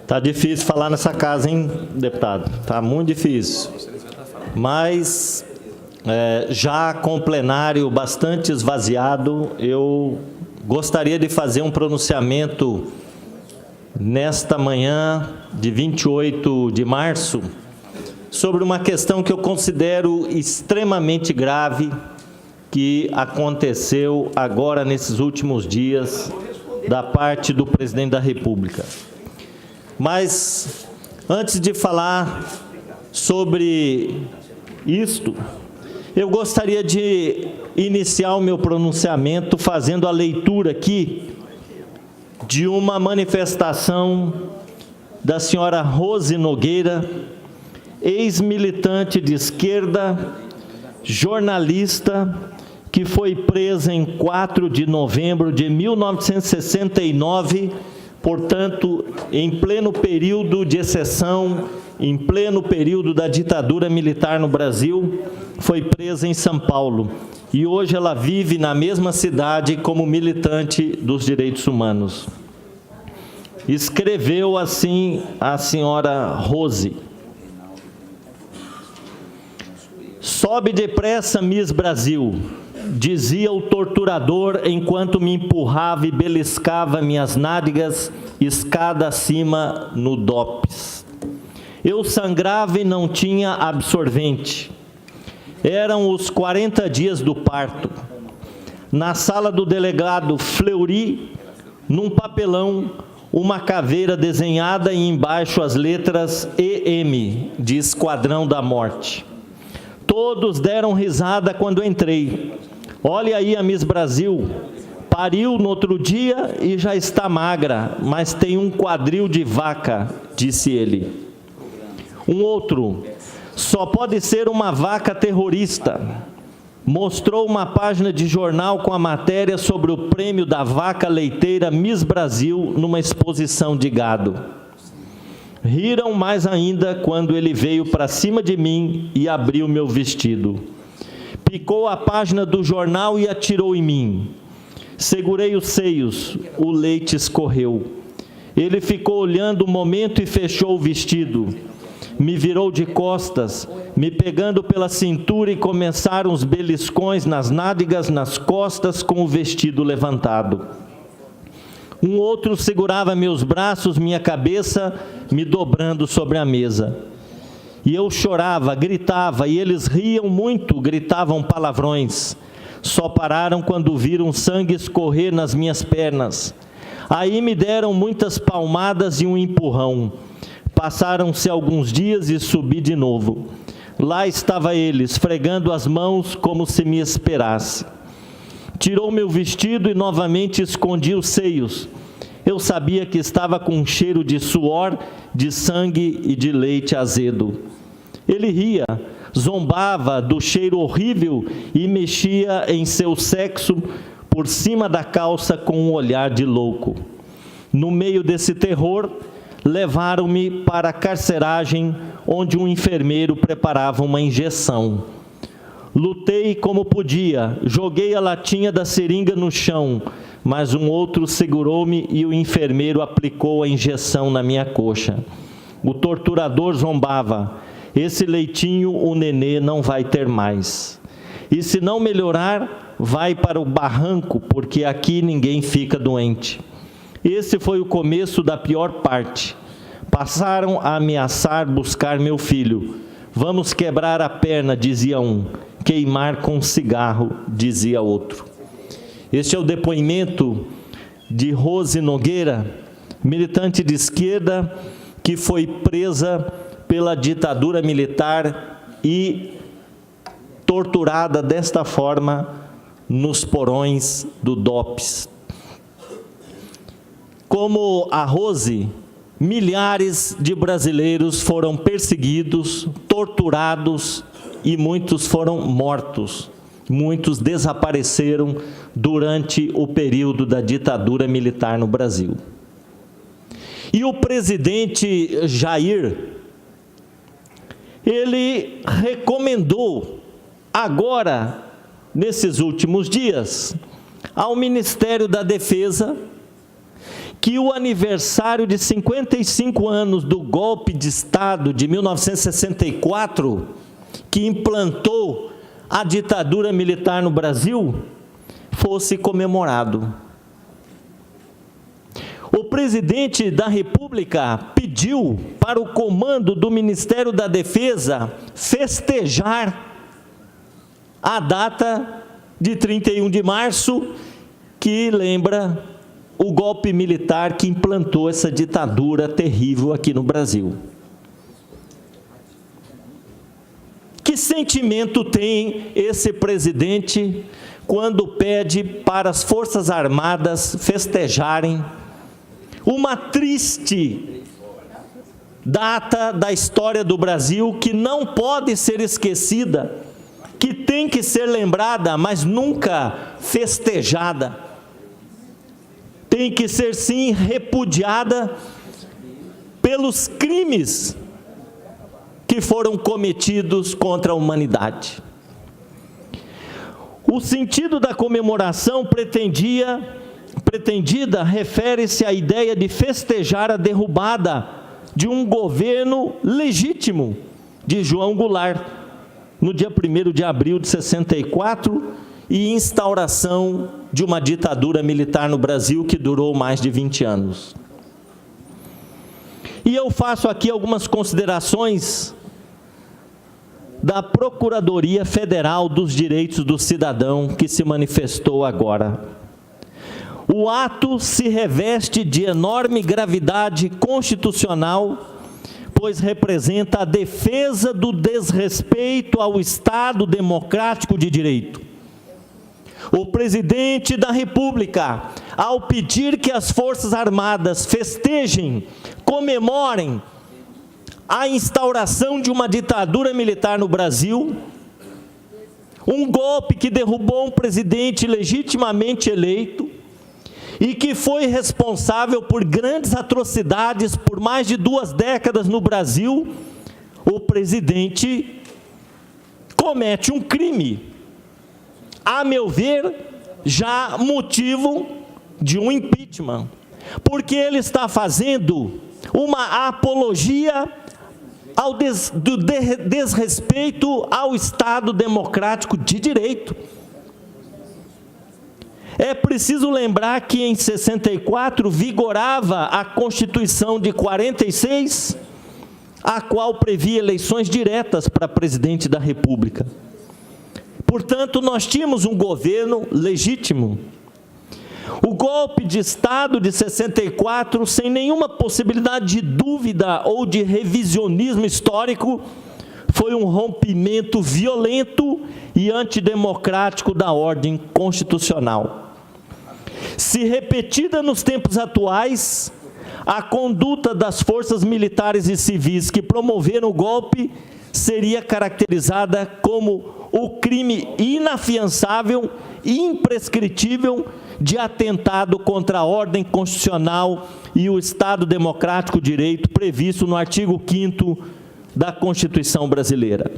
Tá difícil falar nessa casa, hein, deputado? Tá muito difícil. Mas, já com o plenário bastante esvaziado, eu gostaria de fazer um pronunciamento nesta manhã de 28 de março sobre uma questão que eu considero extremamente grave que aconteceu agora nesses últimos dias da parte do presidente da República. Mas, antes de falar sobre isto, eu gostaria de iniciar o meu pronunciamento fazendo a leitura aqui de uma manifestação da senhora Rose Nogueira, ex-militante de esquerda, jornalista, que foi presa em 4 de novembro de 1969, portanto, em pleno período de exceção, em pleno período da ditadura militar no Brasil, foi presa em São Paulo. E hoje ela vive na mesma cidade como militante dos direitos humanos. Escreveu assim a senhora Rose: sobe depressa, Miss Brasil, dizia o torturador enquanto me empurrava e beliscava minhas nádegas, escada acima no DOPS. Eu sangrava e não tinha absorvente. Eram os 40 dias do parto. Na sala do delegado Fleury, num papelão, uma caveira desenhada e embaixo as letras EM, de Esquadrão da Morte. Todos deram risada quando entrei. Olha aí a Miss Brasil, pariu no outro dia e já está magra, mas tem um quadril de vaca, disse ele. Um outro, só pode ser uma vaca terrorista. Mostrou uma página de jornal com a matéria sobre o prêmio da vaca leiteira Miss Brasil numa exposição de gado. Riram mais ainda quando ele veio para cima de mim e abriu meu vestido. Picou a página do jornal e atirou em mim. Segurei os seios, o leite escorreu. Ele ficou olhando um momento e fechou o vestido. Me virou de costas, me pegando pela cintura e começaram os beliscões nas nádegas, nas costas, com o vestido levantado. Um outro segurava meus braços, minha cabeça, me dobrando sobre a mesa. E eu chorava, gritava, e eles riam muito, gritavam palavrões. Só pararam quando viram sangue escorrer nas minhas pernas. Aí me deram muitas palmadas e um empurrão. Passaram-se alguns dias e subi de novo. Lá estava ele, esfregando as mãos como se me esperasse. Tirou meu vestido e novamente escondi os seios. Eu sabia que estava com um cheiro de suor, de sangue e de leite azedo. Ele ria, zombava do cheiro horrível e mexia em seu sexo por cima da calça com um olhar de louco. No meio desse terror, levaram-me para a carceragem, onde um enfermeiro preparava uma injeção. Lutei como podia, joguei a latinha da seringa no chão, mas um outro segurou-me e o enfermeiro aplicou a injeção na minha coxa. O torturador zombava: esse leitinho o nenê não vai ter mais. E se não melhorar, vai para o barranco, porque aqui ninguém fica doente. Esse foi o começo da pior parte. Passaram a ameaçar buscar meu filho. Vamos quebrar a perna, dizia um. Queimar com cigarro, dizia outro. Este é o depoimento de Rose Nogueira, militante de esquerda, que foi presa pela ditadura militar e torturada desta forma nos porões do DOPS. Como a Rose, milhares de brasileiros foram perseguidos, torturados e muitos foram mortos. Muitos desapareceram durante o período da ditadura militar no Brasil. E o presidente Jair, ele recomendou agora, nesses últimos dias, ao Ministério da Defesa que o aniversário de 55 anos do golpe de Estado de 1964, que implantou a ditadura militar no Brasil, fosse comemorado. O presidente da República pediu para o comando do Ministério da Defesa festejar a data de 31 de março, que lembra o golpe militar que implantou essa ditadura terrível aqui no Brasil. Que sentimento tem esse presidente quando pede para as Forças Armadas festejarem uma triste data da história do Brasil que não pode ser esquecida, que tem que ser lembrada, mas nunca festejada? Tem que ser, sim, repudiada pelos crimes que foram cometidos contra a humanidade. O sentido da comemoração pretendida refere-se à ideia de festejar a derrubada de um governo legítimo de João Goulart, no dia 1º de abril de 64, e instauração de uma ditadura militar no Brasil que durou mais de 20 anos. E eu faço aqui algumas considerações da Procuradoria Federal dos Direitos do Cidadão, que se manifestou agora. O ato se reveste de enorme gravidade constitucional, pois representa a defesa do desrespeito ao Estado democrático de direito. O presidente da República, ao pedir que as Forças Armadas festejem, comemorem a instauração de uma ditadura militar no Brasil, um golpe que derrubou um presidente legitimamente eleito e que foi responsável por grandes atrocidades por mais de 2 décadas no Brasil, o presidente comete um crime, a meu ver, já motivo de um impeachment, porque ele está fazendo uma apologia do desrespeito ao Estado democrático de direito. É preciso lembrar que em 64 vigorava a Constituição de 46, a qual previa eleições diretas para presidente da República. Portanto, nós tínhamos um governo legítimo. O golpe de Estado de 64, sem nenhuma possibilidade de dúvida ou de revisionismo histórico, foi um rompimento violento e antidemocrático da ordem constitucional. Se repetida nos tempos atuais, a conduta das forças militares e civis que promoveram o golpe seria caracterizada como o crime inafiançável e imprescritível de atentado contra a ordem constitucional e o Estado democrático de direito previsto no artigo 5º da Constituição brasileira.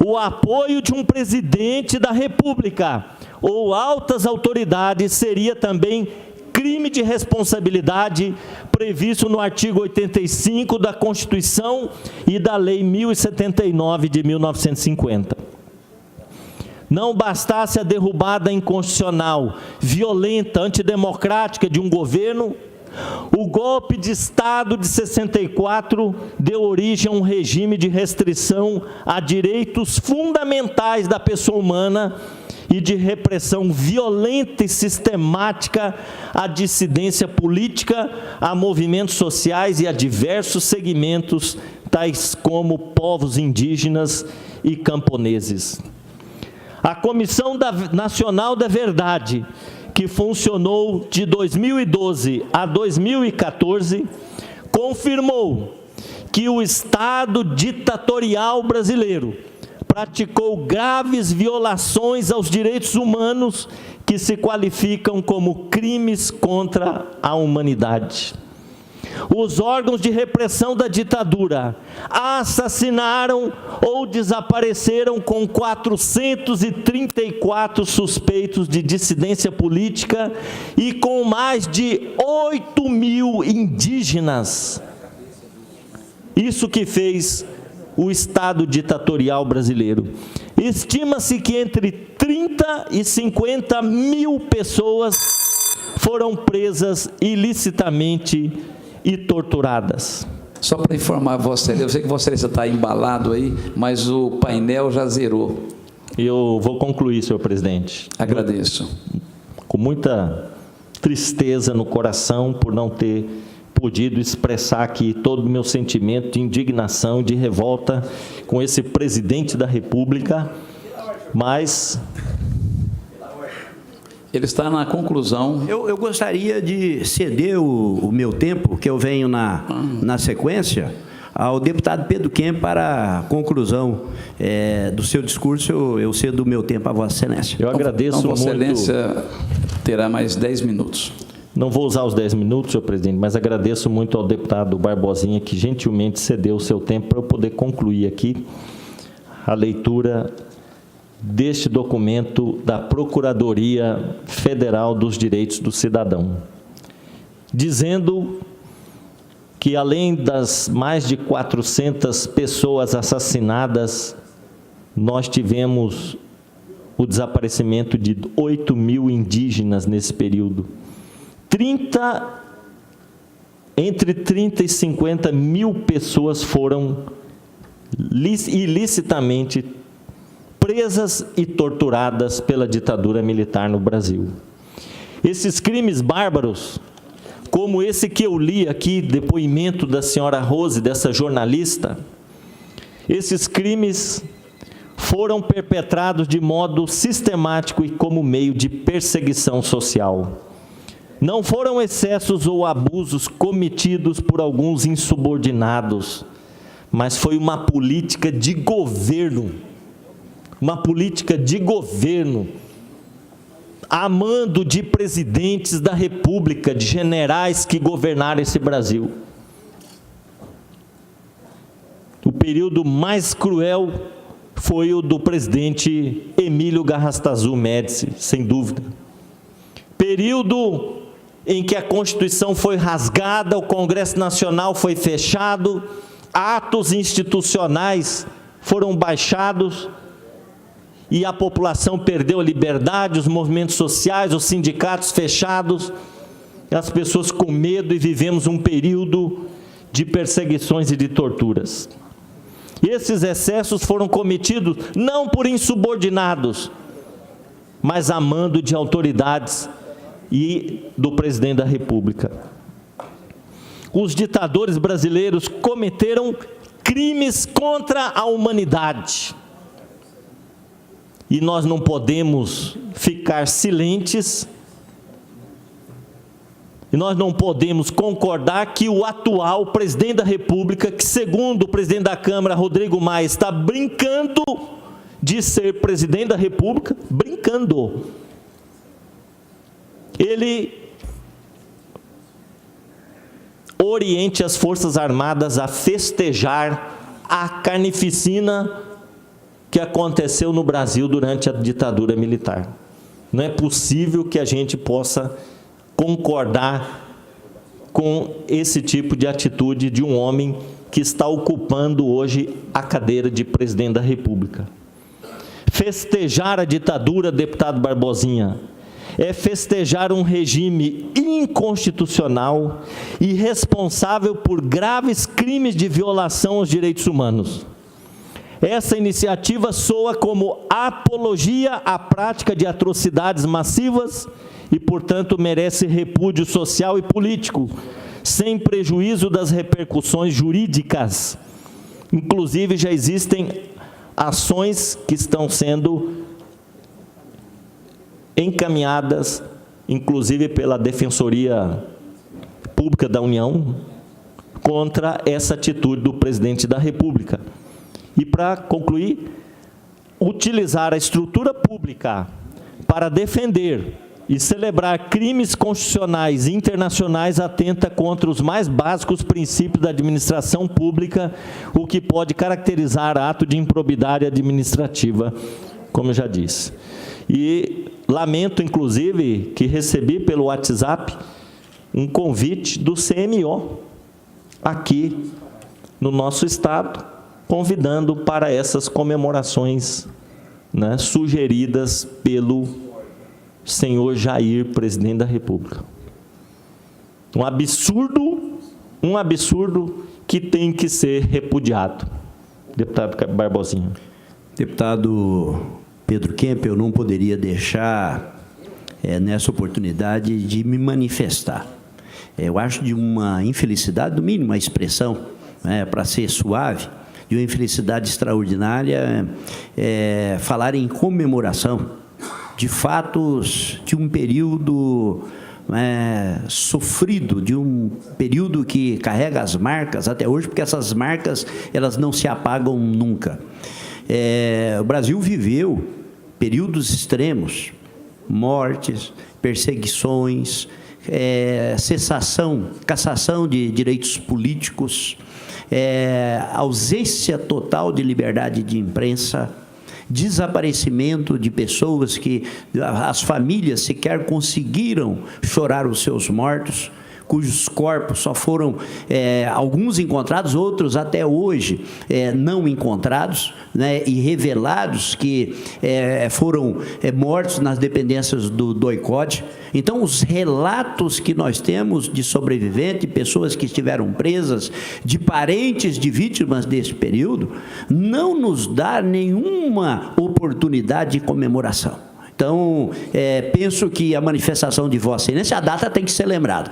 O apoio de um presidente da República ou altas autoridades seria também crime de responsabilidade previsto no artigo 85 da Constituição e da Lei 1079 de 1950. Não bastasse a derrubada inconstitucional, violenta, antidemocrática de um governo, o golpe de Estado de 64 deu origem a um regime de restrição a direitos fundamentais da pessoa humana e de repressão violenta e sistemática à dissidência política, a movimentos sociais e a diversos segmentos, tais como povos indígenas e camponeses. A Comissão Nacional da Verdade, que funcionou de 2012 a 2014, confirmou que o Estado ditatorial brasileiro praticou graves violações aos direitos humanos que se qualificam como crimes contra a humanidade. os órgãos de repressão da ditadura assassinaram ou desapareceram com 434 suspeitos de dissidência política e com mais de 8 mil indígenas. Isso que fez o Estado ditatorial brasileiro. Estima-se que entre 30 e 50 mil pessoas foram presas ilicitamente e torturadas. Só para informar Vossa Excelência, eu sei que Vossa Excelência está embalado aí, mas o painel já zerou. Eu vou concluir, senhor presidente. Agradeço. Com muita tristeza no coração por não ter podido expressar aqui todo o meu sentimento de indignação, de revolta com esse presidente da República, mas... Ele está na conclusão. Eu gostaria de ceder o meu tempo, que eu venho na sequência, ao deputado Pedro Kemp para a conclusão do seu discurso. Eu cedo o meu tempo a Vossa Excelência. Eu agradeço então, Vossa muito. Excelência terá mais 10 minutos. Não vou usar os 10 minutos, senhor presidente, mas agradeço muito ao deputado Barbosinha, que gentilmente cedeu o seu tempo para eu poder concluir aqui a leitura deste documento da Procuradoria Federal dos Direitos do Cidadão, dizendo que, além das mais de 400 pessoas assassinadas, nós tivemos o desaparecimento de 8 mil indígenas nesse período. Entre 30 e 50 mil pessoas foram ilicitamente presas e torturadas pela ditadura militar no Brasil. Esses crimes bárbaros, como esse que eu li aqui, depoimento da senhora Rose, dessa jornalista, esses crimes foram perpetrados de modo sistemático e como meio de perseguição social. Não foram excessos ou abusos cometidos por alguns insubordinados, mas foi uma política de governo, a mando de presidentes da República, de generais que governaram esse Brasil. O período mais cruel foi o do presidente Emílio Garrastazu Médici, sem dúvida. Período em que a Constituição foi rasgada, o Congresso Nacional foi fechado, atos institucionais foram baixados e a população perdeu a liberdade, os movimentos sociais, os sindicatos fechados, as pessoas com medo, e vivemos um período de perseguições e de torturas. E esses excessos foram cometidos não por insubordinados, mas a mando de autoridades e do presidente da República. Os ditadores brasileiros cometeram crimes contra a humanidade. E nós não podemos ficar silentes, e nós não podemos concordar que o atual presidente da República, que segundo o presidente da Câmara, Rodrigo Maia, está brincando de ser presidente da República, brincando. Ele oriente as Forças Armadas a festejar a carnificina que aconteceu no Brasil durante a ditadura militar. Não é possível que a gente possa concordar com esse tipo de atitude de um homem que está ocupando hoje a cadeira de presidente da República. Festejar a ditadura, deputado Barbosinha, é festejar um regime inconstitucional e responsável por graves crimes de violação aos direitos humanos. Essa iniciativa soa como apologia à prática de atrocidades massivas e, portanto, merece repúdio social e político, sem prejuízo das repercussões jurídicas. Inclusive, já existem ações que estão sendo encaminhadas, inclusive pela Defensoria Pública da União, contra essa atitude do presidente da República. E, para concluir, utilizar a estrutura pública para defender e celebrar crimes constitucionais e internacionais atenta contra os mais básicos princípios da administração pública, o que pode caracterizar ato de improbidade administrativa, como eu já disse. E lamento, inclusive, que recebi pelo WhatsApp um convite do CMO aqui no nosso estado, convidando para essas comemorações, né, sugeridas pelo senhor Jair, presidente da República. Um absurdo que tem que ser repudiado. Deputado Barbosinha. Deputado Pedro Kempel, eu não poderia deixar, nessa oportunidade, de me manifestar. Eu acho de uma infelicidade, no mínimo a expressão, para ser suave, de uma infelicidade extraordinária, falar em comemoração de fatos de um período sofrido, de um período que carrega as marcas até hoje, porque essas marcas elas não se apagam nunca. O Brasil viveu períodos extremos, mortes, perseguições, cassação de direitos políticos, ausência total de liberdade de imprensa, desaparecimento de pessoas que as famílias sequer conseguiram chorar os seus mortos, cujos corpos só foram alguns encontrados, outros até hoje não encontrados, né, e revelados que foram mortos nas dependências do DOI-CODE. Então, os relatos que nós temos de sobreviventes, pessoas que estiveram presas, de parentes de vítimas desse período, não nos dá nenhuma oportunidade de comemoração. Então, penso que a manifestação de Vossa Excelência, a data tem que ser lembrada.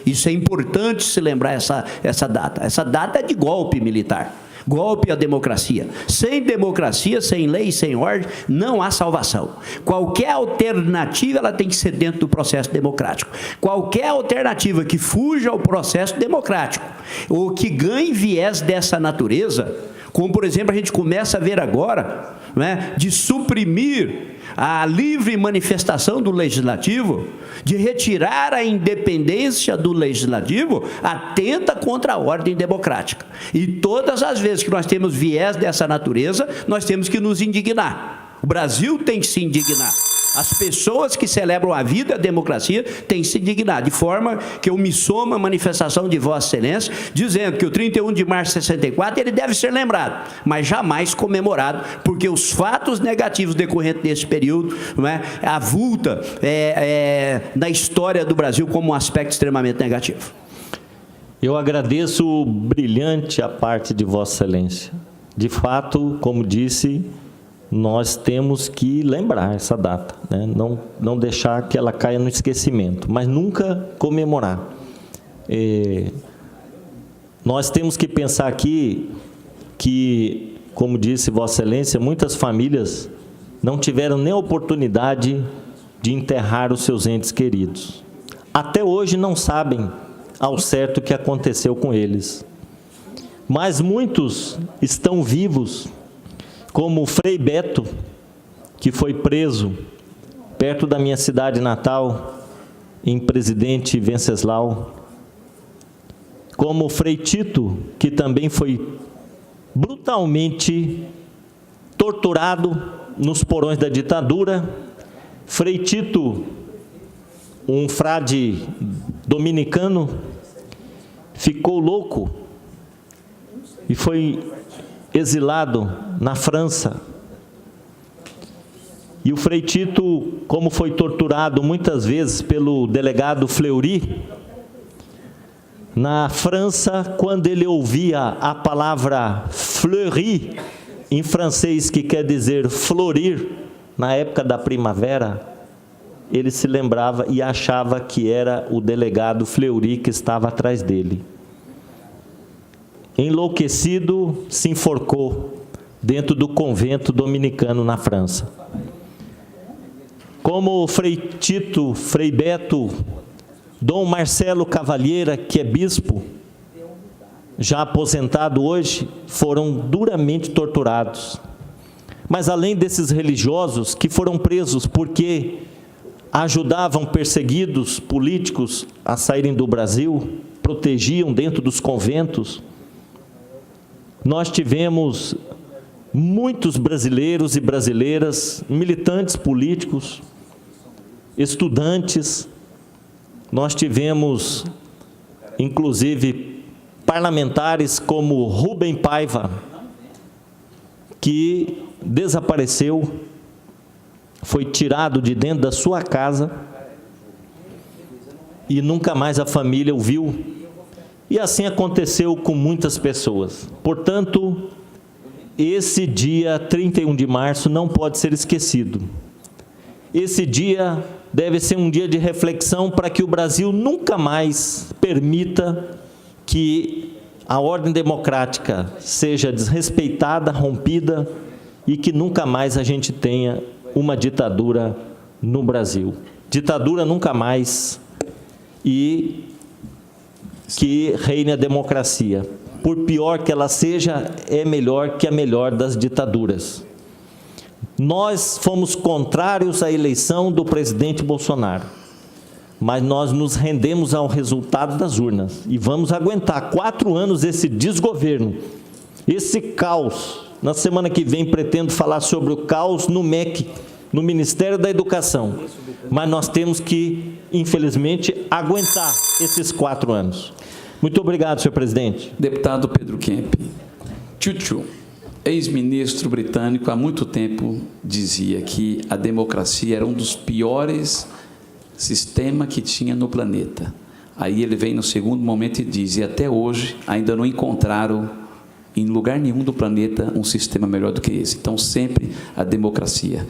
Isso é importante se lembrar essa data. Essa data é de golpe militar, golpe à democracia. Sem democracia, sem lei, sem ordem, não há salvação. Qualquer alternativa ela tem que ser dentro do processo democrático. Qualquer alternativa que fuja ao processo democrático ou que ganhe viés dessa natureza, como, por exemplo, a gente começa a ver agora, né, de suprimir a livre manifestação do Legislativo, de retirar a independência do Legislativo, atenta contra a ordem democrática. E todas as vezes que nós temos viés dessa natureza, nós temos que nos indignar. O Brasil tem que se indignar. As pessoas que celebram a vida e a democracia têm que se indignar, de forma que eu me somo à manifestação de Vossa Excelência, dizendo que o 31 de março de 64 ele deve ser lembrado, mas jamais comemorado, porque os fatos negativos decorrentes desse período, não é, avulta na história do Brasil como um aspecto extremamente negativo. Eu agradeço brilhante a parte de Vossa Excelência. De fato, como disse, nós temos que lembrar essa data, né? Não deixar que ela caia no esquecimento, mas nunca comemorar. Nós temos que pensar aqui que, como disse Vossa Excelência, muitas famílias não tiveram nem a oportunidade de enterrar os seus entes queridos. Até hoje não sabem ao certo o que aconteceu com eles. Mas muitos estão vivos, como o Frei Beto, que foi preso perto da minha cidade natal, em Presidente Venceslau, como o Frei Tito, que também foi brutalmente torturado nos porões da ditadura. Frei Tito, um frade dominicano, ficou louco e foi exilado na França. E o Frei Tito, como foi torturado muitas vezes pelo delegado Fleury, na França, quando ele ouvia a palavra fleurir, em francês, que quer dizer florir, na época da primavera, ele se lembrava e achava que era o delegado Fleury que estava atrás dele. Enlouquecido, se enforcou dentro do convento dominicano na França. Como o Frei Tito, Frei Beto, Dom Marcelo Cavalheira, que é bispo, já aposentado hoje, foram duramente torturados. Mas além desses religiosos que foram presos porque ajudavam perseguidos políticos a saírem do Brasil, protegiam dentro dos conventos. Nós tivemos muitos brasileiros e brasileiras, militantes políticos, estudantes. Nós tivemos, inclusive, parlamentares como Rubem Paiva, que desapareceu, foi tirado de dentro da sua casa e nunca mais a família o viu. E assim aconteceu com muitas pessoas. Portanto, esse dia 31 de março não pode ser esquecido. Esse dia deve ser um dia de reflexão para que o Brasil nunca mais permita que a ordem democrática seja desrespeitada, rompida, e que nunca mais a gente tenha uma ditadura no Brasil. Ditadura nunca mais, e que reine a democracia. Por pior que ela seja, é melhor que a melhor das ditaduras. Nós fomos contrários à eleição do presidente Bolsonaro, mas nós nos rendemos ao resultado das urnas e vamos aguentar 4 anos esse desgoverno, esse caos. Na semana que vem pretendo falar sobre o caos no MEC, no Ministério da Educação, mas nós temos que, infelizmente, aguentar esses 4 anos. Muito obrigado, senhor presidente. Deputado Pedro Kemp. Churchill, ex-ministro britânico, há muito tempo dizia que a democracia era um dos piores sistemas que tinha no planeta. Aí ele vem no segundo momento e diz, e até hoje ainda não encontraram em lugar nenhum do planeta um sistema melhor do que esse. Então, sempre a democracia.